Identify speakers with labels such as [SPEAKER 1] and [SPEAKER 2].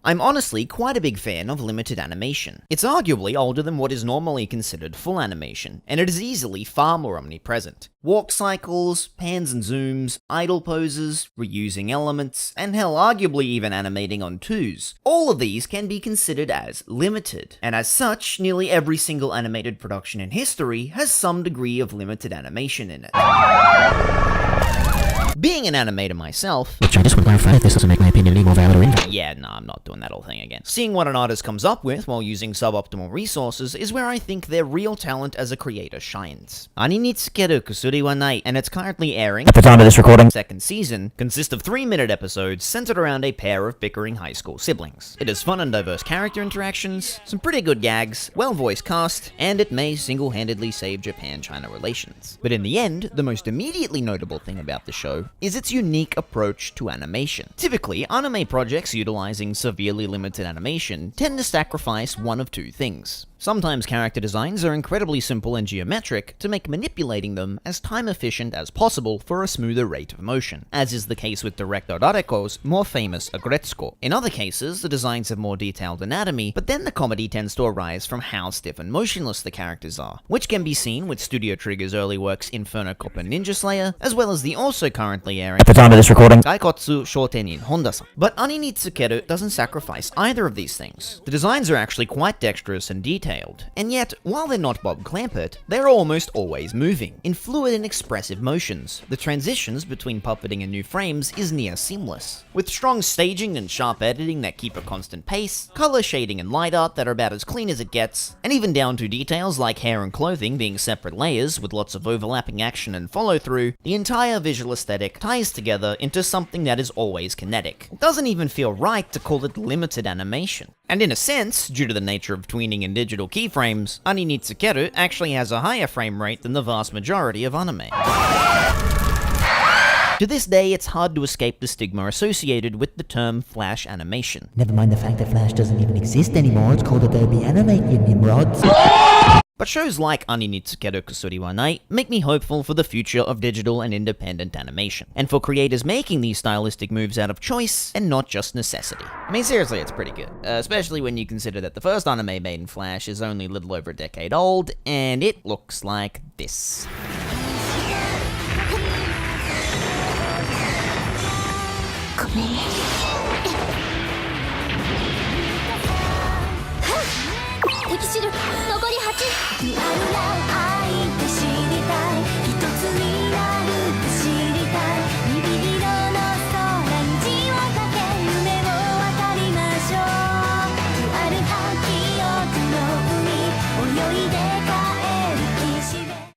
[SPEAKER 1] I'm honestly quite a big fan of limited animation. It's arguably older than what is normally considered full animation, and it is easily far more omnipresent. Walk cycles, pans and zooms, idle poses, reusing elements, and hell, arguably even animating on twos. All of these can be considered as limited, and as such, nearly every single animated production in history has some degree of limited animation in it. Being an animator myself,
[SPEAKER 2] which I just would clarify if this doesn't make my opinion any more valid or invalid.
[SPEAKER 1] Yeah, no, I'm not doing that whole thing again. Seeing what an artist comes up with while using suboptimal resources is where I think their real talent as a creator shines. Ani ni Tsukeru Kusuri wa nai, and it's currently airing
[SPEAKER 2] At the time of this recording,
[SPEAKER 1] second season, consists of 3-minute episodes centered around a pair of bickering high school siblings. It has fun and diverse character interactions, some pretty good gags, well-voiced cast, and it may single-handedly save Japan-China relations. But in the end, the most immediately notable thing about the show is its unique approach to animation. Typically, anime projects utilizing severely limited animation tend to sacrifice one of two things. Sometimes character designs are incredibly simple and geometric to make manipulating them as time efficient as possible for a smoother rate of motion, as is the case with director Rareko's more famous Aggretsuko. In other cases, the designs have more detailed anatomy, but then the comedy tends to arise from how stiff and motionless the characters are, which can be seen with Studio Trigger's early works Inferno Cop and Ninja Slayer, as well as the also currently airing
[SPEAKER 2] at the time of this recording,
[SPEAKER 1] Gaikotsu Shotenin Honda-san. But Ani ni Tsukeru doesn't sacrifice either of these things. The designs are actually quite dexterous and detailed, and yet, while they're not Bob Clampett, they're almost always moving, in fluid and expressive motions. The transitions between puppeting and new frames is near seamless, with strong staging and sharp editing that keep a constant pace, color shading and light art that are about as clean as it gets, and even down to details like hair and clothing being separate layers with lots of overlapping action and follow-through. The entire visual aesthetic ties together into something that is always kinetic. It doesn't even feel right to call it limited animation. And in a sense, due to the nature of tweening and digital keyframes, Ani ni Tsukeru actually has a higher frame rate than the vast majority of anime. To this day, it's hard to escape the stigma associated with the term flash animation.
[SPEAKER 2] never mind the fact that Flash doesn't even exist anymore, it's called Adobe Animate, you nimrods.
[SPEAKER 1] But shows like Ani ni Tsukeru Kusuri wa nai make me hopeful for the future of digital and independent animation, and for creators making these stylistic moves out of choice and not just necessity. I mean, seriously, it's pretty good, especially when you consider that the first anime made in Flash is only a little over a decade old, and it looks like this.
[SPEAKER 3] TheCynicClinic